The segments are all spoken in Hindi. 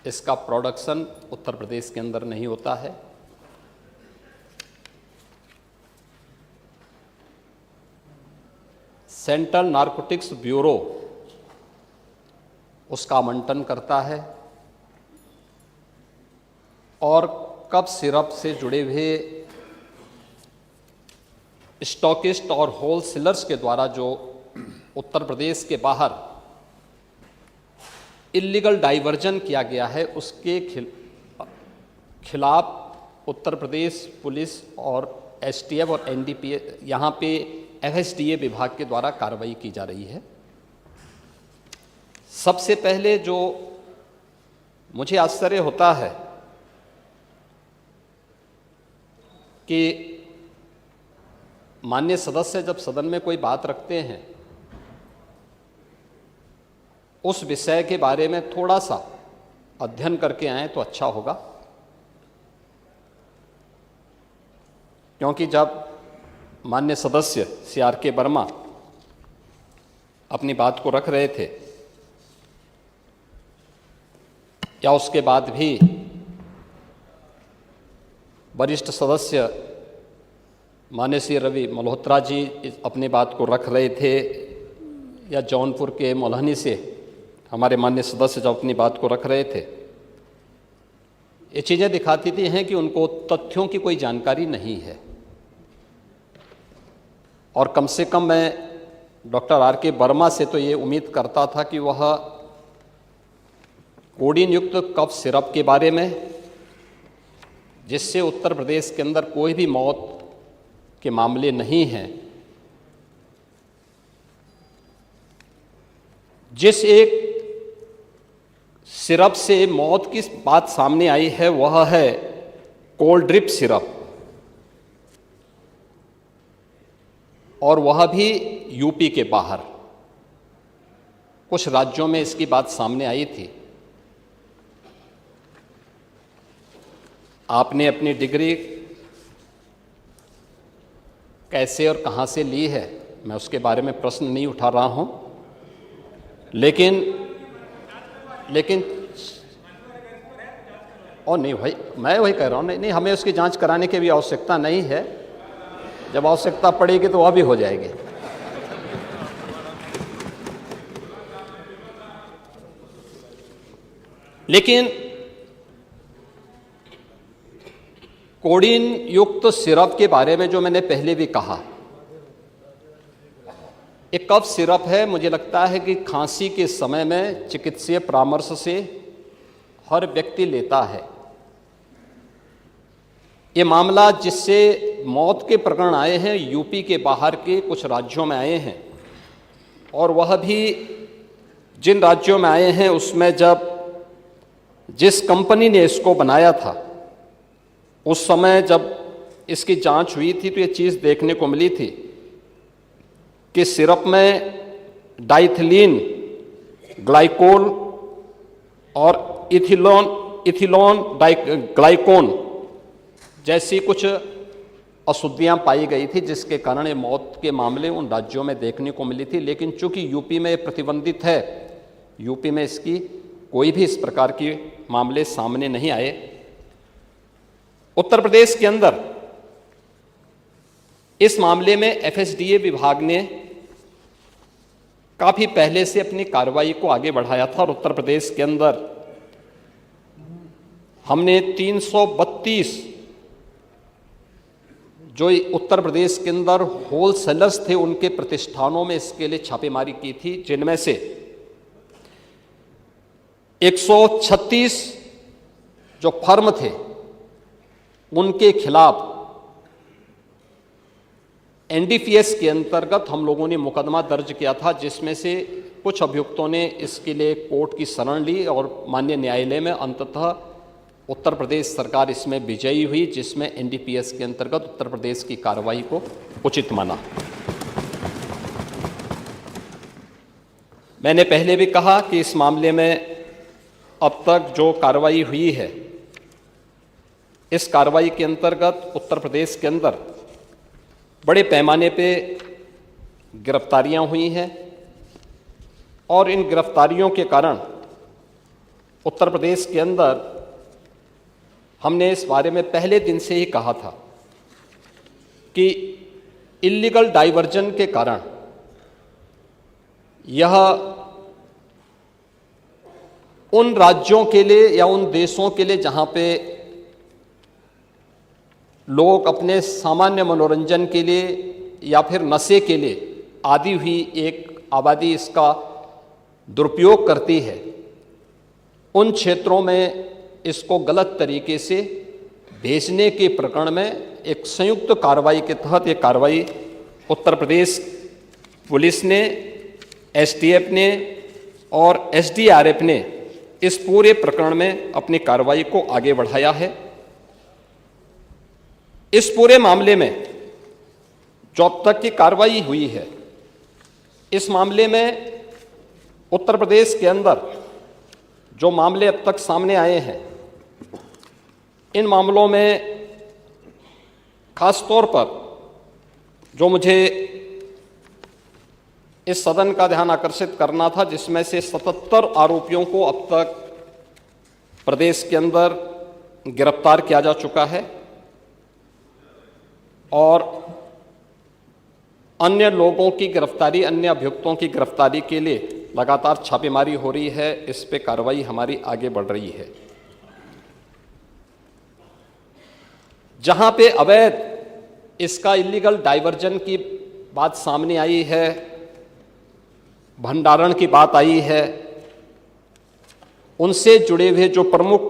इसका प्रोडक्शन उत्तर प्रदेश के अंदर नहीं होता है। सेंट्रल नारकोटिक्स ब्यूरो उसका आवंटन करता है और कफ सिरप से जुड़े हुए स्टॉकिस्ट और होलसेलर्स के द्वारा जो उत्तर प्रदेश के बाहर इल्लीगल डाइवर्जन किया गया है उसके खिलाफ उत्तर प्रदेश पुलिस और एसटीएफ और एनडीपीए यहाँ पे एफएसडीए विभाग के द्वारा कार्रवाई की जा रही है। सबसे पहले जो मुझे आश्चर्य होता है कि माननीय सदस्य जब सदन में कोई बात रखते हैं उस विषय के बारे में थोड़ा सा अध्ययन करके आएं तो अच्छा होगा, क्योंकि जब माननीय सदस्य CRK वर्मा अपनी बात को रख रहे थे या उसके बाद भी वरिष्ठ सदस्य माननीय श्री रवि मल्होत्रा जी अपनी बात को रख रहे थे या जौनपुर के मोलहनी से हमारे माननीय सदस्य जब अपनी बात को रख रहे थे, ये चीज़ें दिखाती थी हैं कि उनको तथ्यों की कोई जानकारी नहीं है। और कम से कम मैं डॉक्टर RK वर्मा से तो ये उम्मीद करता था कि वह कोडीन युक्त कफ सिरप के बारे में, जिससे उत्तर प्रदेश के अंदर कोई भी मौत के मामले नहीं हैं, जिस एक सिरप से मौत की बात सामने आई है वह है कोल्ड ड्रिप सिरप, और वह भी यूपी के बाहर कुछ राज्यों में इसकी बात सामने आई थी। आपने अपनी डिग्री कैसे और कहाँ से ली है मैं उसके बारे में प्रश्न नहीं उठा रहा हूँ, लेकिन और नहीं भाई, मैं वही कह रहा हूँ, नहीं हमें उसकी जांच कराने की भी आवश्यकता नहीं है। जब आवश्यकता पड़ेगी तो वह भी हो जाएगी। लेकिन कोडीन युक्त सिरप के बारे में जो मैंने पहले भी कहा, एक कफ सिरप है। मुझे लगता है कि खांसी के समय में चिकित्सीय परामर्श से हर व्यक्ति लेता है। ये मामला जिससे मौत के प्रकरण आए हैं यूपी के बाहर के कुछ राज्यों में आए हैं, और वह भी जिन राज्यों में आए हैं उसमें जब जिस कंपनी ने इसको बनाया था उस समय जब इसकी जांच हुई थी तो ये चीज़ देखने को मिली थी कि सिरप में डाइथिलीन ग्लाइकोल और इथिलोन ग्लाइकोन जैसी कुछ अशुद्धियां पाई गई थी, जिसके कारण ये मौत के मामले उन राज्यों में देखने को मिली थी। लेकिन चूंकि यूपी में प्रतिबंधित है, यूपी में इसकी कोई भी इस प्रकार के मामले सामने नहीं आए। उत्तर प्रदेश के अंदर इस मामले में एफएसडीए विभाग ने काफी पहले से अपनी कार्रवाई को आगे बढ़ाया था, और उत्तर प्रदेश के अंदर हमने 332 जो उत्तर प्रदेश के अंदर होलसेलर्स थे उनके प्रतिष्ठानों में इसके लिए छापेमारी की थी, जिनमें से 136 जो फर्म थे उनके खिलाफ एनडीपीएस के अंतर्गत हम लोगों ने मुकदमा दर्ज किया था, जिसमें से कुछ अभियुक्तों ने इसके लिए कोर्ट की शरण ली और माननीय न्यायालय में अंततः उत्तर प्रदेश सरकार इसमें विजयी हुई, जिसमें एनडीपीएस के अंतर्गत उत्तर प्रदेश की कार्रवाई को उचित माना। मैंने पहले भी कहा कि इस मामले में अब तक जो कार्रवाई हुई है, इस कार्रवाई के अंतर्गत उत्तर प्रदेश के अंदर बड़े पैमाने पे गिरफ्तारियां हुई हैं, और इन गिरफ्तारियों के कारण उत्तर प्रदेश के अंदर हमने इस बारे में पहले दिन से ही कहा था कि इल्लीगल डाइवर्जन के कारण यह उन राज्यों के लिए या उन देशों के लिए जहां पे लोग अपने सामान्य मनोरंजन के लिए या फिर नशे के लिए आदी हुई एक आबादी इसका दुरुपयोग करती है, उन क्षेत्रों में इसको गलत तरीके से भेजने के प्रकरण में एक संयुक्त कार्रवाई के तहत ये कार्रवाई उत्तर प्रदेश पुलिस ने, एसटीएफ ने और एसडीआरएफ ने इस पूरे प्रकरण में अपनी कार्रवाई को आगे बढ़ाया है। इस पूरे मामले में जो अब तक की कार्रवाई हुई है, इस मामले में उत्तर प्रदेश के अंदर जो मामले अब तक सामने आए हैं, इन मामलों में खास तौर पर जो मुझे इस सदन का ध्यान आकर्षित करना था, जिसमें से 77 आरोपियों को अब तक प्रदेश के अंदर गिरफ्तार किया जा चुका है और अन्य लोगों की गिरफ्तारी, अन्य अभियुक्तों की गिरफ्तारी के लिए लगातार छापेमारी हो रही है। इस पे कार्रवाई हमारी आगे बढ़ रही है। जहां पे अवैध इसका इल्लीगल डाइवर्जन की बात सामने आई है, भंडारण की बात आई है, उनसे जुड़े हुए जो प्रमुख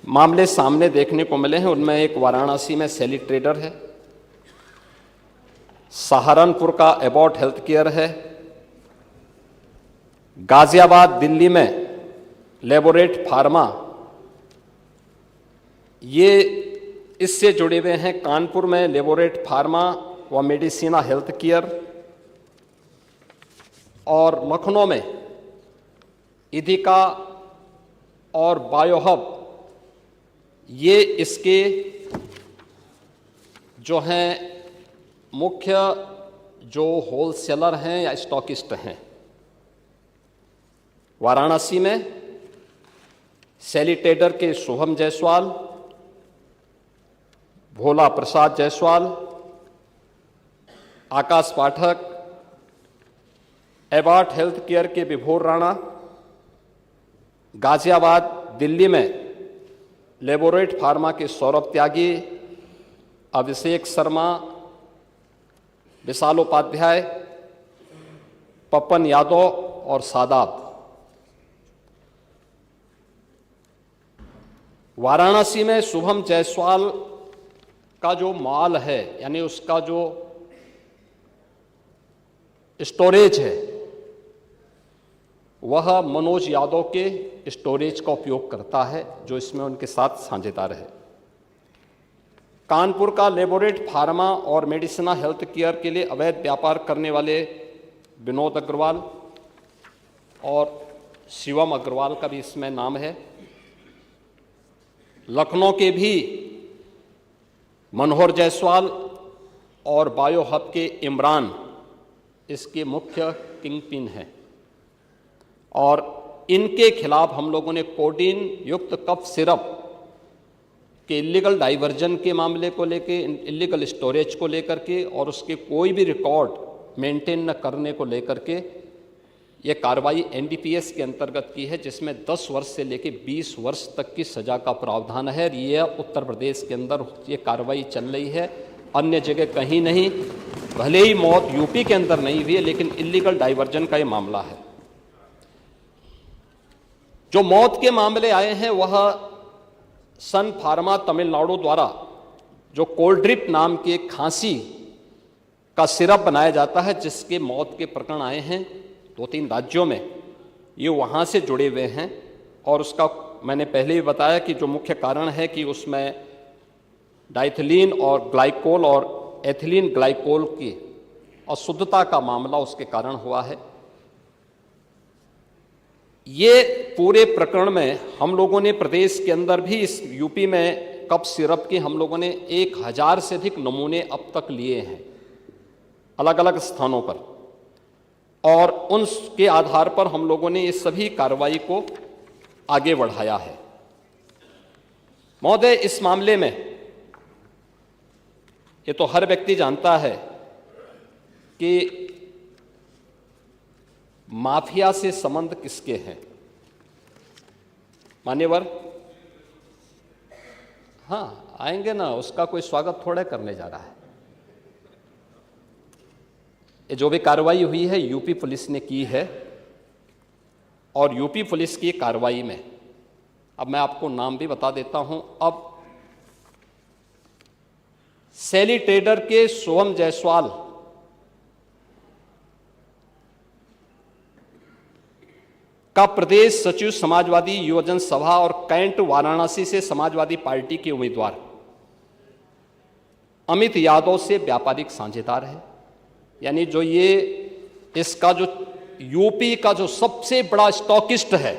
मामले सामने देखने को मिले हैं, उनमें एक वाराणसी में सैली ट्रेडर है, सहारनपुर का एबॉट हेल्थ केयर है, गाजियाबाद दिल्ली में लेबोरेट फार्मा, ये इससे जुड़े हुए हैं कानपुर में लेबोरेट फार्मा व मेडिसिना हेल्थ केयर, और लखनऊ में इदिका और बायोहब, ये इसके जो हैं मुख्य जो होलसेलर हैं या स्टॉकिस्ट हैं। वाराणसी में सैली ट्रेडर के शुभम जायसवाल, भोला प्रसाद जायसवाल, आकाश पाठक, एबॉट हेल्थ केयर के विभोर राणा, गाजियाबाद दिल्ली में लेबोरेट फार्मा के सौरभ त्यागी, अभिषेक शर्मा, विशाल उपाध्याय, पप्पन यादव और सादाब। वाराणसी में शुभम जायसवाल का जो माल है, यानी उसका जो स्टोरेज है, वह मनोज यादव के स्टोरेज का उपयोग करता है, जो इसमें उनके साथ साझेदार है। कानपुर का लेबोरेट फार्मा और मेडिसिना हेल्थ केयर के लिए अवैध व्यापार करने वाले विनोद अग्रवाल और शिवम अग्रवाल का भी इसमें नाम है। लखनऊ के भी मनोहर जायसवाल और बायो हब के इमरान इसके मुख्य किंगपिन हैं और इनके खिलाफ हम लोगों ने कोडीन युक्त कफ सिरप के इल्लीगल डाइवर्जन के मामले को लेके, इल्लीगल स्टोरेज को लेकर के और उसके कोई भी रिकॉर्ड मेंटेन न करने को लेकर के ये कार्रवाई एनडीपीएस के अंतर्गत की है, जिसमें 10 वर्ष से लेकर 20 वर्ष तक की सजा का प्रावधान है। ये उत्तर प्रदेश के अंदर ये कार्रवाई चल रही है, अन्य जगह कहीं नहीं। भले ही मौत यूपी के अंदर नहीं हुई है, लेकिन इल्लीगल डाइवर्जन का ये मामला है। जो मौत के मामले आए हैं वह सन फार्मा तमिलनाडु द्वारा जो कोल्ड्रिप नाम के खांसी का सिरप बनाया जाता है, जिसके मौत के प्रकरण आए हैं 2-3 राज्यों में, ये वहाँ से जुड़े हुए हैं। और उसका मैंने पहले ही बताया कि जो मुख्य कारण है कि उसमें डाइथिलीन और ग्लाइकोल और एथिलीन ग्लाइकोल की अशुद्धता का मामला उसके कारण हुआ है। ये पूरे प्रकरण में हम लोगों ने प्रदेश के अंदर भी, इस यूपी में कफ सिरप के हम लोगों ने 1000 से अधिक नमूने अब तक लिए हैं अलग अलग स्थानों पर, और उनके आधार पर हम लोगों ने ये सभी कार्रवाई को आगे बढ़ाया है। महोदय, इस मामले में ये तो हर व्यक्ति जानता है कि माफिया से संबंध किसके हैं। मान्यवर, हाँ आएंगे ना, उसका कोई स्वागत थोड़े करने जा रहा है। ये जो भी कार्रवाई हुई है यूपी पुलिस ने की है, और यूपी पुलिस की कार्रवाई में अब मैं आपको नाम भी बता देता हूं। अब सैली ट्रेडर के सोहम जायसवाल का प्रदेश सचिव समाजवादी युवजन सभा और कैंट वाराणसी से समाजवादी पार्टी के उम्मीदवार अमित यादव से व्यापारिक साझेदार है। यानी जो ये इसका जो यूपी का जो सबसे बड़ा स्टॉकिस्ट है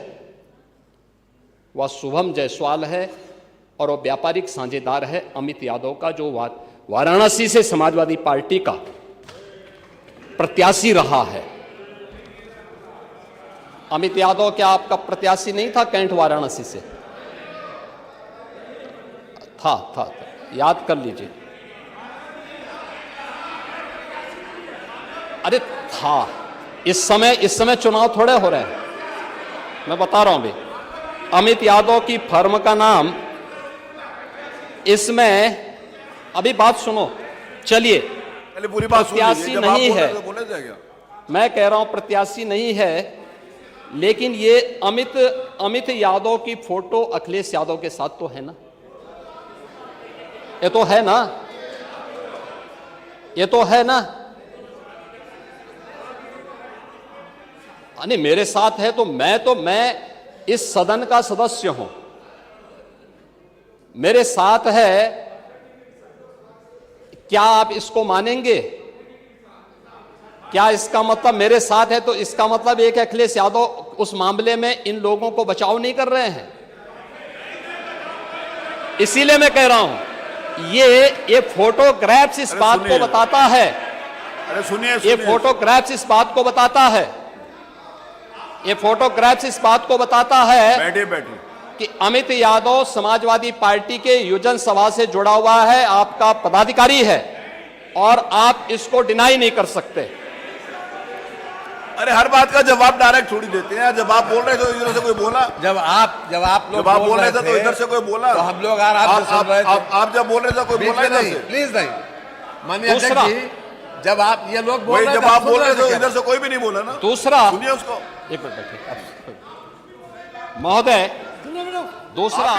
वह शुभम जायसवाल है, और वह व्यापारिक साझेदार है अमित यादव का, जो वाराणसी से समाजवादी पार्टी का प्रत्याशी रहा है। अमित यादव क्या आपका प्रत्याशी नहीं था कैंट वाराणसी से? था, याद कर लीजिए। अरे था, इस समय चुनाव थोड़े हो रहे हैं, मैं बता रहा हूं भी। अमित यादव की फर्म का नाम इसमें, अभी बात सुनो, चलिए, पूरी बात प्रत्याशी नहीं है, मैं कह रहा हूं प्रत्याशी नहीं है, लेकिन ये अमित यादव की फोटो अखिलेश यादव के साथ तो है ना, ये तो है ना, ये तो है ना। नहीं, मेरे साथ है तो मैं इस सदन का सदस्य हूं, मेरे साथ है, क्या आप इसको मानेंगे? क्या इसका मतलब मेरे साथ है तो इसका मतलब एक अखिलेश यादव उस मामले में इन लोगों को बचाव नहीं कर रहे हैं? इसीलिए मैं कह रहा हूं ये फोटोग्राफ्स इस बात को बताता है। अरे सुनिए, ये फोटोग्राफ्स इस बात को बताता है, ये फोटोग्राफ्स इस बात को बताता है बैठिए कि अमित यादव समाजवादी पार्टी के युवजन सभा से जुड़ा हुआ है, आपका पदाधिकारी है, और आप इसको डिनाई नहीं कर सकते। अरे हर बात का जवाब डायरेक्ट थोड़ी देते हैं। जब आप बोल रहे थे तो इधर से कोई बोला, जब आप लोग बोल रहे थे तो इधर से कोई बोला, तो हम लोग आराम से सुन रहे थे। आप जब बोल रहे थे कोई बोला इधर से? प्लीज नहीं, माननीय अध्यक्ष जी, जब आप ये लोग बोल रहे थे, जब आप बोल रहे थे इधर से कोई भी नहीं बोला ना। दूसरा, सुनिए उसको, एक मिनट महोदय, दूसरा